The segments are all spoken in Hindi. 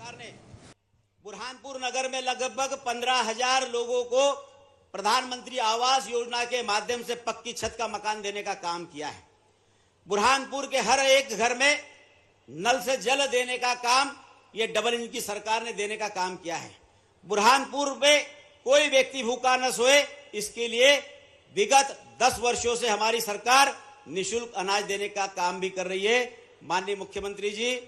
सरकार ने बुरहानपुर नगर में लगभग 15,000 लोगों को प्रधानमंत्री आवास योजना के माध्यम से पक्की छत का मकान देने का काम किया है। बुरहानपुर के हर एक घर में नल से जल देने का काम ये डबल इंजन की सरकार ने देने का काम किया है। बुरहानपुर में कोई व्यक्ति भूखा न सोए, इसके लिए विगत 10 वर्षों से हमारी सरकार निःशुल्क अनाज देने का काम भी कर रही है। माननीय मुख्यमंत्री जी,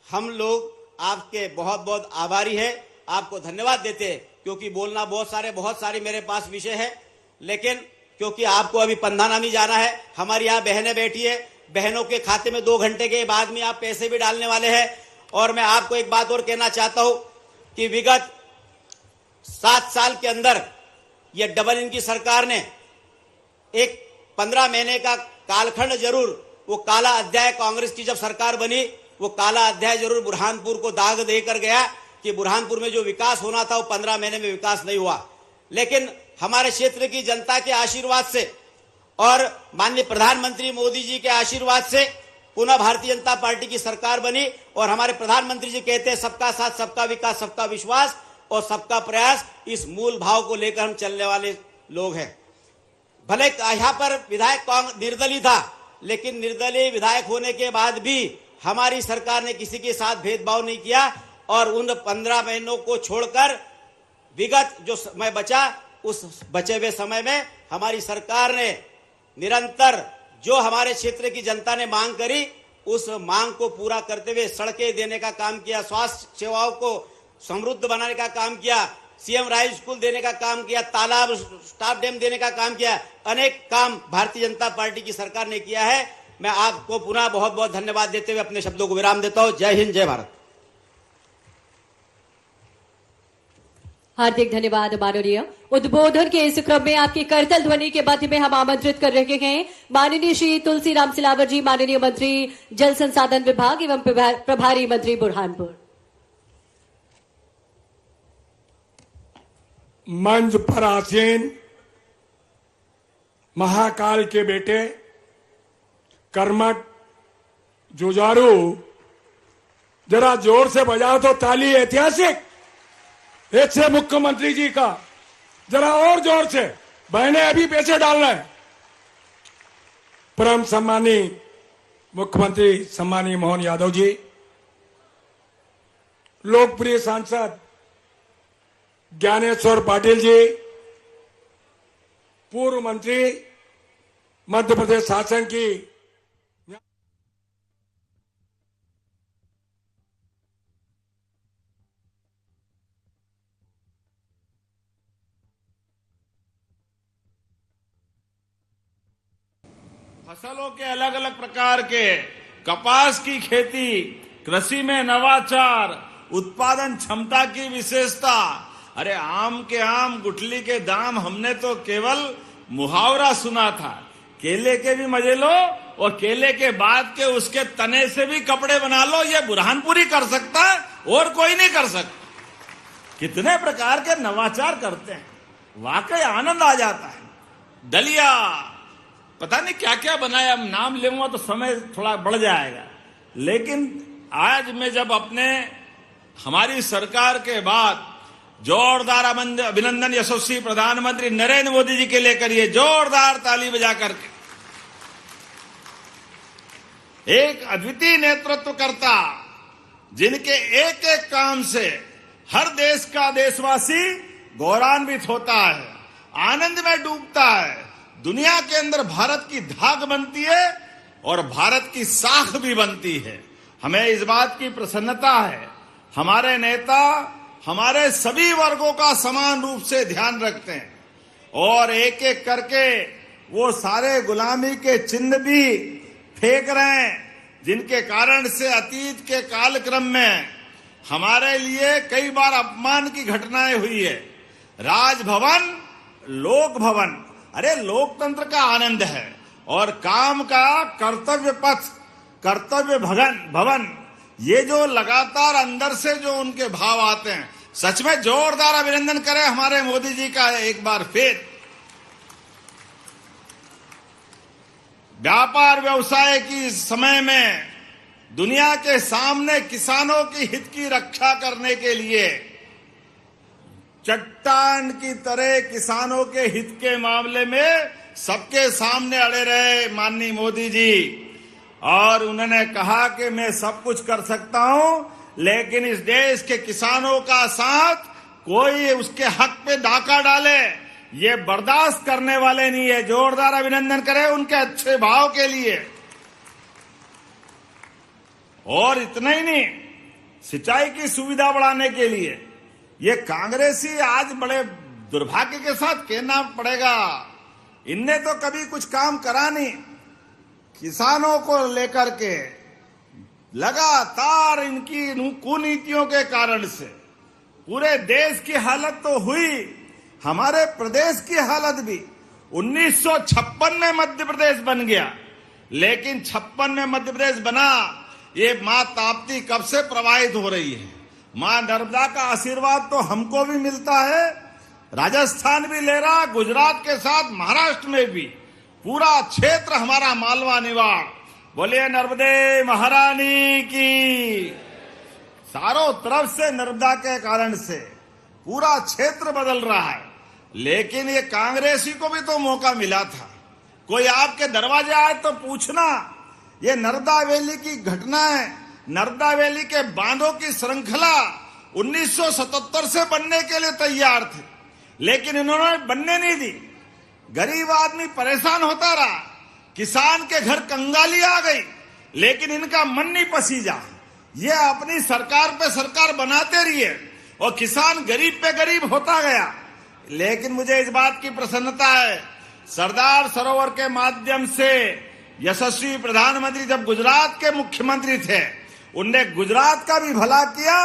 हम लोग आपके बहुत बहुत आभारी है, आपको धन्यवाद देते हैं, क्योंकि बोलना बहुत सारे मेरे पास विषय है, लेकिन क्योंकि आपको अभी पंधानामी जाना है, हमारी यहाँ बहनें बैठी है, बहनों के खाते में 2 घंटे के बाद में आप पैसे भी डालने वाले हैं। और मैं आपको एक बात और कहना चाहता हूं कि विगत 7 साल के अंदर यह डबल इंजन की सरकार ने एक 15 महीने का कालखंड जरूर, वो काला अध्याय कांग्रेस की जब सरकार बनी, वो काला अध्याय जरूर बुरहानपुर को दाग देकर गया कि बुरहानपुर में जो विकास होना था वो 15 महीने में विकास नहीं हुआ। लेकिन हमारे क्षेत्र की जनता के आशीर्वाद से और माननीय प्रधानमंत्री मोदी जी के आशीर्वाद से पुनः भारतीय जनता पार्टी की सरकार बनी और हमारे प्रधानमंत्री जी कहते हैं सबका साथ, सबका विकास, सबका विश्वास और सबका प्रयास। इस मूल भाव को लेकर हम चलने वाले लोग हैं। भले यहाँ पर विधायक निर्दलीय था, लेकिन निर्दलीय विधायक होने के बाद भी हमारी सरकार ने किसी के साथ भेदभाव नहीं किया और उन 15 महीनों को छोड़कर विगत जो समय बचा, उस बचे हुए समय में हमारी सरकार ने निरंतर जो हमारे क्षेत्र की जनता ने मांग करी, उस मांग को पूरा करते हुए सड़कें देने का काम किया, स्वास्थ्य सेवाओं को समृद्ध बनाने का काम किया, सीएम राइज स्कूल देने का काम किया, तालाब स्टाफ डैम देने का काम किया। अनेक काम भारतीय जनता पार्टी की सरकार ने किया है। मैं आपको पुनः बहुत बहुत धन्यवाद देते हुए अपने शब्दों को विराम देता हूं। जय हिंद, जय भारत। हार्दिक धन्यवाद माननीय। उद्बोधन के इस क्रम में आपकी करतल ध्वनि के मध्य में हम आमंत्रित कर रहे हैं माननीय श्री तुलसीराम सिलावट जी, माननीय मंत्री जल संसाधन विभाग एवं प्रभारी मंत्री बुरहानपुर। मंच पर आसीन महाकाल के बेटे, कर्मठ, जुझारू, जरा जोर से बजाओ तो ताली। ऐतिहासिक एक से मुख्यमंत्री जी का, जरा और जोर से। बहने अभी पैसे डालना है। परम सम्मानीय मुख्यमंत्री सम्मानीय मोहन यादव जी, लोकप्रिय सांसद ज्ञानेश्वर पाटिल जी, पूर्व मंत्री मध्य प्रदेश शासन की फसलों के अलग अलग प्रकार के, कपास की खेती, कृषि में नवाचार, उत्पादन क्षमता की विशेषता। अरे आम के आम, गुठली के दाम, हमने तो केवल मुहावरा सुना था। केले के भी मजे लो और केले के बाद के उसके तने से भी कपड़े बना लो, ये बुरहानपुरी कर सकता है और कोई नहीं कर सकता। कितने प्रकार के नवाचार करते हैं, वाकई आनंद आ जाता है। दलिया, पता नहीं क्या क्या बनाया, अब नाम लूंगा तो समय थोड़ा बढ़ जाएगा। लेकिन आज मैं जब अपने हमारी सरकार के बाद जोरदार अभिनंदन यशस्वी प्रधानमंत्री नरेंद्र मोदी जी के लिए करिए, जोरदार ताली बजा करके। एक अद्वितीय नेतृत्वकर्ता, जिनके एक एक काम से हर देश का देशवासी गौरवान्वित होता है, आनंद में डूबता है। दुनिया के अंदर भारत की धाक बनती है और भारत की साख भी बनती है। हमें इस बात की प्रसन्नता है, हमारे नेता हमारे सभी वर्गों का समान रूप से ध्यान रखते हैं और एक एक करके वो सारे गुलामी के चिन्ह भी फेंक रहे हैं, जिनके कारण से अतीत के कालक्रम में हमारे लिए कई बार अपमान की घटनाएं हुई है। राजभवन, लोक भवन, अरे लोकतंत्र का आनंद है और काम का कर्तव्य पथ, कर्तव्य भवन, ये जो लगातार अंदर से जो उनके भाव आते हैं, सच में जोरदार अभिनंदन करें हमारे मोदी जी का एक बार फिर। व्यापार व्यवसाय की समय में दुनिया के सामने किसानों की हित की रक्षा करने के लिए चट्टान की तरह किसानों के हित के मामले में सबके सामने अड़े रहे माननीय मोदी जी। और उन्होंने कहा कि मैं सब कुछ कर सकता हूं, लेकिन इस देश के किसानों का साथ कोई उसके हक पे डाका डाले ये बर्दाश्त करने वाले नहीं है। जोरदार अभिनंदन करें उनके अच्छे भाव के लिए। और इतना ही नहीं, सिंचाई की सुविधा बढ़ाने के लिए ये कांग्रेसी आज बड़े दुर्भाग्य के साथ कहना पड़ेगा, इनने तो कभी कुछ काम करा नहीं। किसानों को लेकर के लगातार इनकी कुनीतियों के कारण से पूरे देश की हालत तो हुई, हमारे प्रदेश की हालत भी। 1956 में मध्य प्रदेश बन गया, लेकिन 56 में मध्य प्रदेश बना, ये मां ताप्ती कब से प्रवाहित हो रही है। मां नर्मदा का आशीर्वाद तो हमको भी मिलता है, राजस्थान भी ले रहा, गुजरात के साथ महाराष्ट्र में भी पूरा क्षेत्र हमारा मालवा निवाड़। बोलिए नर्मदे महारानी की। चारों तरफ से नर्मदा के कारण से पूरा क्षेत्र बदल रहा है। लेकिन ये कांग्रेसी को भी तो मौका मिला था, कोई आपके दरवाजे आए तो पूछना। ये नर्मदा वैली की घटना है, नर्मदा वैली के बांधों की श्रृंखला 1977 से बनने के लिए तैयार थे, लेकिन इन्होंने बनने नहीं दी। गरीब आदमी परेशान होता रहा, किसान के घर कंगाली आ गई, लेकिन इनका मन नहीं पसीजा। ये अपनी सरकार पे सरकार बनाते रहिए और किसान गरीब पे गरीब होता गया। लेकिन मुझे इस बात की प्रसन्नता है, सरदार सरोवर के माध्यम से यशस्वी प्रधानमंत्री जब गुजरात के मुख्यमंत्री थे, उनने गुजरात का भी भला किया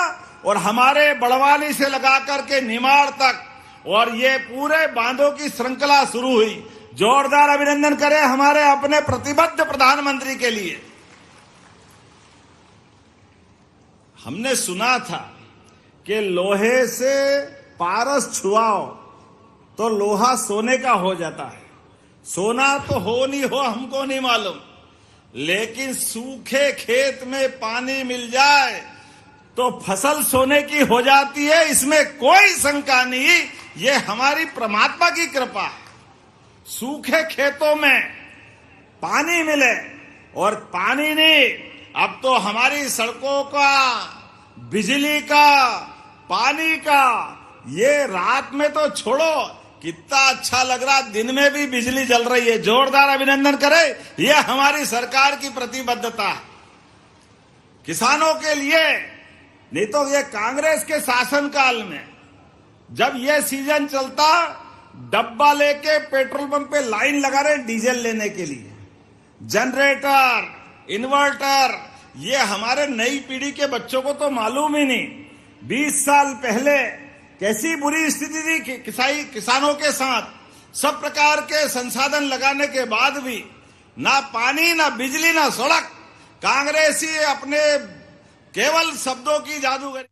और हमारे बड़वानी से लगा करके निमाड़ तक और ये पूरे बांधों की श्रृंखला शुरू हुई। जोरदार अभिनंदन करें हमारे अपने प्रतिबद्ध प्रधानमंत्री के लिए। हमने सुना था कि लोहे से पारस छुआओ तो लोहा सोने का हो जाता है। सोना तो हो नहीं हो हमको नहीं मालूम, लेकिन सूखे खेत में पानी मिल जाए तो फसल सोने की हो जाती है, इसमें कोई शंका नहीं। ये हमारी परमात्मा की कृपा है। सूखे खेतों में पानी मिले और पानी नहीं, अब तो हमारी सड़कों का, बिजली का, पानी का, ये रात में तो छोड़ो, कितना अच्छा लग रहा, दिन में भी बिजली जल रही है। जोरदार अभिनंदन करें, यह हमारी सरकार की प्रतिबद्धता है किसानों के लिए। नहीं तो ये कांग्रेस के शासनकाल में जब ये सीजन चलता, डब्बा लेके पेट्रोल पंप पे लाइन लगा रहे डीजल लेने के लिए। जनरेटर, इन्वर्टर, ये हमारे नई पीढ़ी के बच्चों को तो मालूम ही नहीं। 20 साल पहले कैसी बुरी स्थिति थी किसानों के साथ। सब प्रकार के संसाधन लगाने के बाद भी ना पानी, ना बिजली, ना सड़क। कांग्रेसी अपने केवल शब्दों की जादूगरी